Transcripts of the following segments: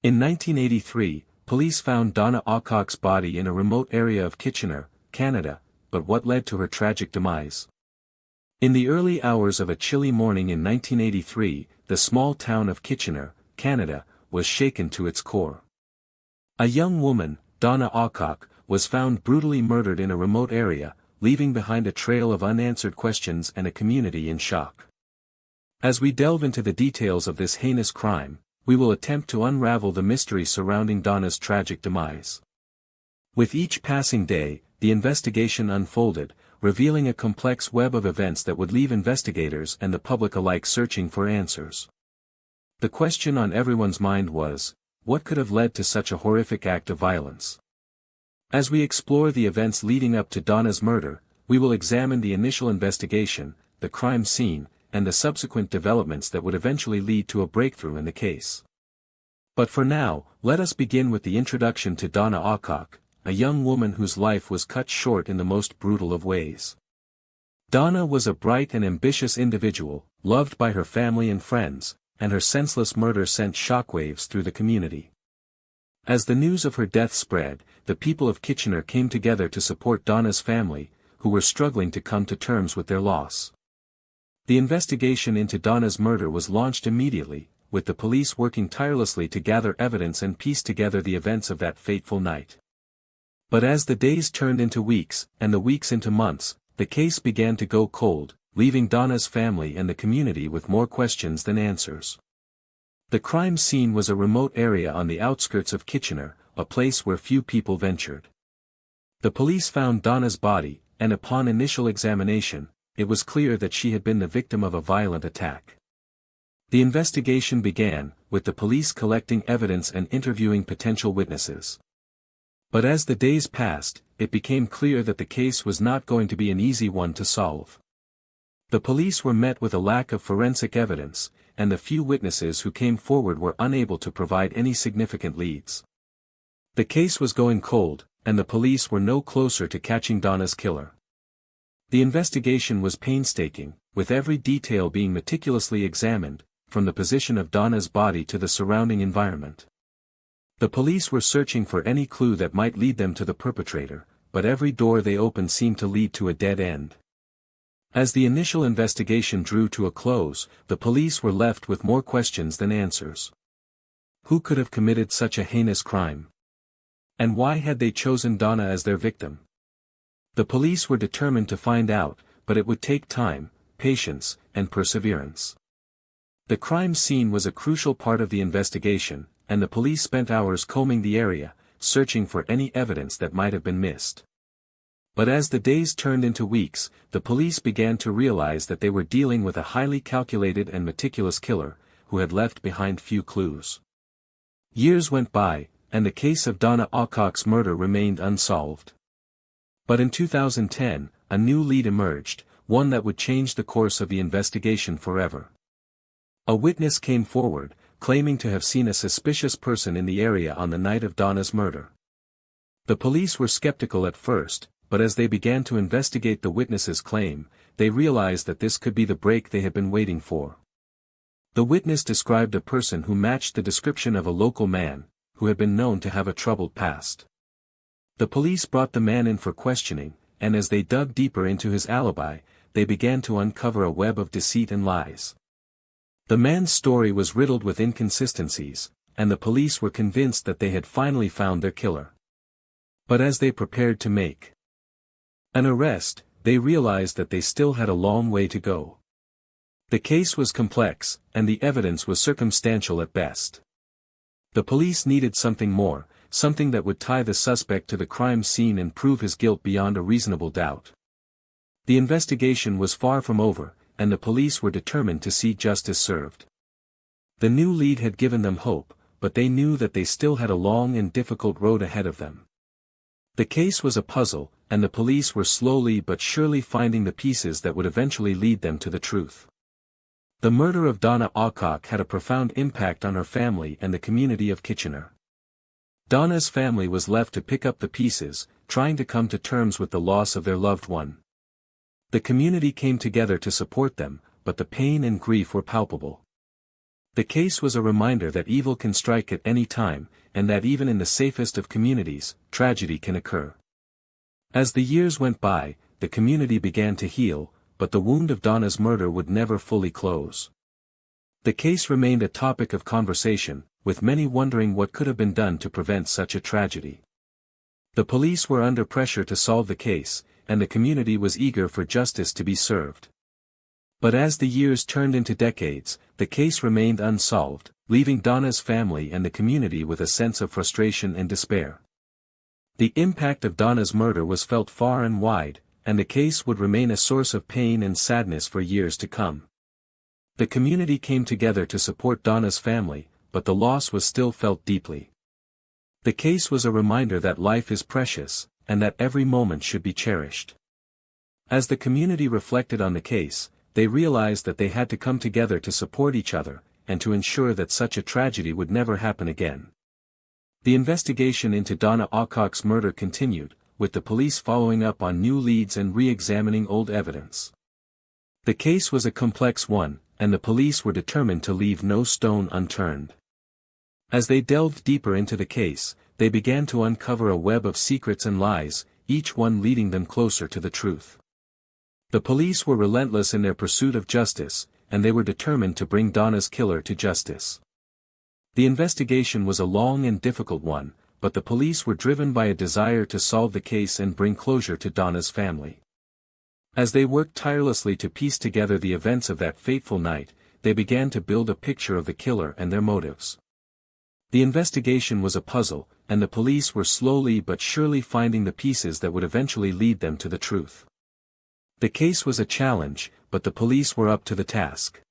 In 1983, police found Donna Awcock's body in a remote area of Kitchener, Canada, but what led to her tragic demise? In the early hours of a chilly morning in 1983, the small town of Kitchener, Canada, was shaken to its core. A young woman, Donna Awcock, was found brutally murdered in a remote area, leaving behind a trail of unanswered questions and a community in shock. As we delve into the details of this heinous crime, we will attempt to unravel the mystery surrounding Donna's tragic demise. With each passing day, the investigation unfolded, revealing a complex web of events that would leave investigators and the public alike searching for answers. The question on everyone's mind was, what could have led to such a horrific act of violence? As we explore the events leading up to Donna's murder, we will examine the initial investigation, the crime scene, and the subsequent developments that would eventually lead to a breakthrough in the case. But for now, let us begin with the introduction to Donna Awcock, a young woman whose life was cut short in the most brutal of ways. Donna was a bright and ambitious individual, loved by her family and friends, and her senseless murder sent shockwaves through the community. As the news of her death spread, the people of Kitchener came together to support Donna's family, who were struggling to come to terms with their loss. The investigation into Donna's murder was launched immediately, with the police working tirelessly to gather evidence and piece together the events of that fateful night. But as the days turned into weeks, and the weeks into months, the case began to go cold, leaving Donna's family and the community with more questions than answers. The crime scene was a remote area on the outskirts of Kitchener, a place where few people ventured. The police found Donna's body, and upon initial examination, it was clear that she had been the victim of a violent attack. The investigation began, with the police collecting evidence and interviewing potential witnesses. But as the days passed, it became clear that the case was not going to be an easy one to solve. The police were met with a lack of forensic evidence, and the few witnesses who came forward were unable to provide any significant leads. The case was going cold, and the police were no closer to catching Donna's killer. The investigation was painstaking, with every detail being meticulously examined, from the position of Donna's body to the surrounding environment. The police were searching for any clue that might lead them to the perpetrator, but every door they opened seemed to lead to a dead end. As the initial investigation drew to a close, the police were left with more questions than answers. Who could have committed such a heinous crime? And why had they chosen Donna as their victim? The police were determined to find out, but it would take time, patience, and perseverance. The crime scene was a crucial part of the investigation, and the police spent hours combing the area, searching for any evidence that might have been missed. But as the days turned into weeks, the police began to realize that they were dealing with a highly calculated and meticulous killer, who had left behind few clues. Years went by, and the case of Donna Awcock's murder remained unsolved. But in 2010, a new lead emerged, one that would change the course of the investigation forever. A witness came forward, claiming to have seen a suspicious person in the area on the night of Donna's murder. The police were skeptical at first, but as they began to investigate the witness's claim, they realized that this could be the break they had been waiting for. The witness described a person who matched the description of a local man, who had been known to have a troubled past. The police brought the man in for questioning, and as they dug deeper into his alibi, they began to uncover a web of deceit and lies. The man's story was riddled with inconsistencies, and the police were convinced that they had finally found their killer. But as they prepared to make an arrest, they realized that they still had a long way to go. The case was complex, and the evidence was circumstantial at best. The police needed something more, something that would tie the suspect to the crime scene and prove his guilt beyond a reasonable doubt. The investigation was far from over, and the police were determined to see justice served. The new lead had given them hope, but they knew that they still had a long and difficult road ahead of them. The case was a puzzle, and the police were slowly but surely finding the pieces that would eventually lead them to the truth. The murder of Donna Awcock had a profound impact on her family and the community of Kitchener. Donna's family was left to pick up the pieces, trying to come to terms with the loss of their loved one. The community came together to support them, but the pain and grief were palpable. The case was a reminder that evil can strike at any time, and that even in the safest of communities, tragedy can occur. As the years went by, the community began to heal, but the wound of Donna's murder would never fully close. The case remained a topic of conversation, with many wondering what could have been done to prevent such a tragedy. The police were under pressure to solve the case, and the community was eager for justice to be served. But as the years turned into decades, the case remained unsolved, leaving Donna's family and the community with a sense of frustration and despair. The impact of Donna's murder was felt far and wide, and the case would remain a source of pain and sadness for years to come. The community came together to support Donna's family, but the loss was still felt deeply. The case was a reminder that life is precious, and that every moment should be cherished. As the community reflected on the case, they realized that they had to come together to support each other, and to ensure that such a tragedy would never happen again. The investigation into Donna Awcock's murder continued, with the police following up on new leads and re-examining old evidence. The case was a complex one, and the police were determined to leave no stone unturned. As they delved deeper into the case, they began to uncover a web of secrets and lies, each one leading them closer to the truth. The police were relentless in their pursuit of justice, and they were determined to bring Donna's killer to justice. The investigation was a long and difficult one, but the police were driven by a desire to solve the case and bring closure to Donna's family. As they worked tirelessly to piece together the events of that fateful night, they began to build a picture of the killer and their motives. The investigation was a puzzle, and the police were slowly but surely finding the pieces that would eventually lead them to the truth. The case was a challenge, but the police were up to the task.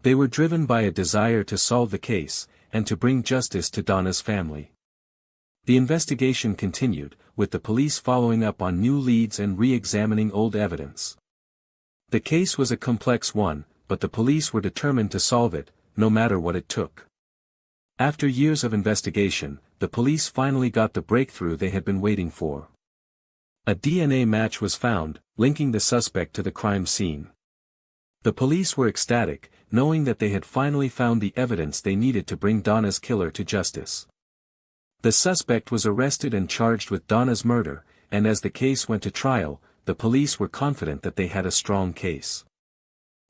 They were driven by a desire to solve the case, and to bring justice to Donna's family. The investigation continued, with the police following up on new leads and re-examining old evidence. The case was a complex one, but the police were determined to solve it, no matter what it took. After years of investigation, the police finally got the breakthrough they had been waiting for. A DNA match was found, linking the suspect to the crime scene. The police were ecstatic, knowing that they had finally found the evidence they needed to bring Donna's killer to justice. The suspect was arrested and charged with Donna's murder, and as the case went to trial, the police were confident that they had a strong case.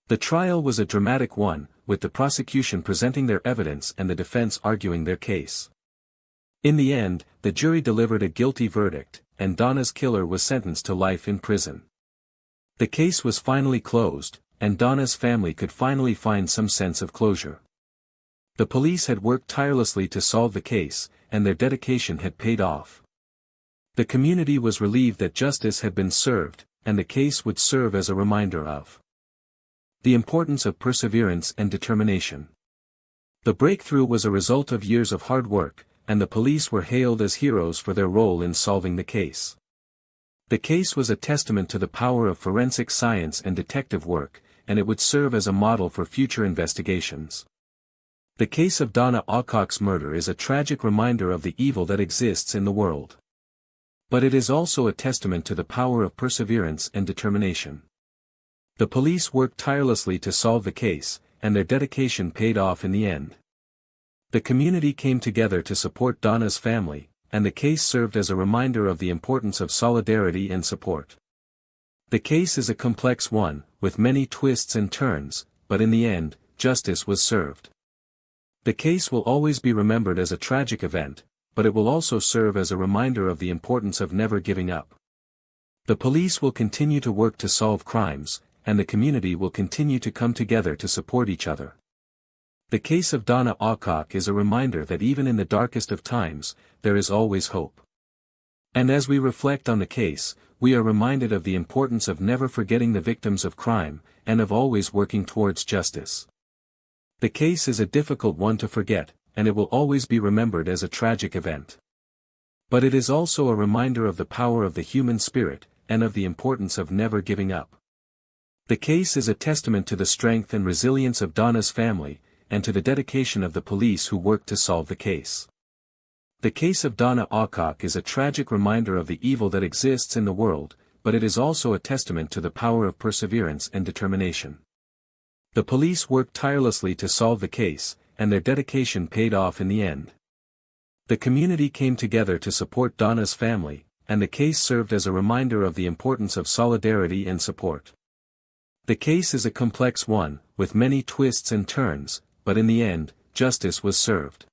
The trial was a dramatic one, with the prosecution presenting their evidence and the defense arguing their case. In the end, the jury delivered a guilty verdict, and Donna's killer was sentenced to life in prison. The case was finally closed, and Donna's family could finally find some sense of closure. The police had worked tirelessly to solve the case, and their dedication had paid off. The community was relieved that justice had been served, and the case would serve as a reminder of the importance of perseverance and determination. The breakthrough was a result of years of hard work, and the police were hailed as heroes for their role in solving the case. The case was a testament to the power of forensic science and detective work, and it would serve as a model for future investigations. The case of Donna Awcock's murder is a tragic reminder of the evil that exists in the world. But it is also a testament to the power of perseverance and determination. The police worked tirelessly to solve the case, and their dedication paid off in the end. The community came together to support Donna's family, and the case served as a reminder of the importance of solidarity and support. The case is a complex one, with many twists and turns, but in the end, justice was served. The case will always be remembered as a tragic event, but it will also serve as a reminder of the importance of never giving up. The police will continue to work to solve crimes, and the community will continue to come together to support each other. The case of Donna Awcock is a reminder that even in the darkest of times, there is always hope. And as we reflect on the case, we are reminded of the importance of never forgetting the victims of crime, and of always working towards justice. The case is a difficult one to forget, and it will always be remembered as a tragic event. But it is also a reminder of the power of the human spirit, and of the importance of never giving up. The case is a testament to the strength and resilience of Donna's family, and to the dedication of the police who worked to solve the case. The case of Donna Awcock is a tragic reminder of the evil that exists in the world, but it is also a testament to the power of perseverance and determination. The police worked tirelessly to solve the case, and their dedication paid off in the end. The community came together to support Donna's family, and the case served as a reminder of the importance of solidarity and support. The case is a complex one, with many twists and turns, but in the end, justice was served.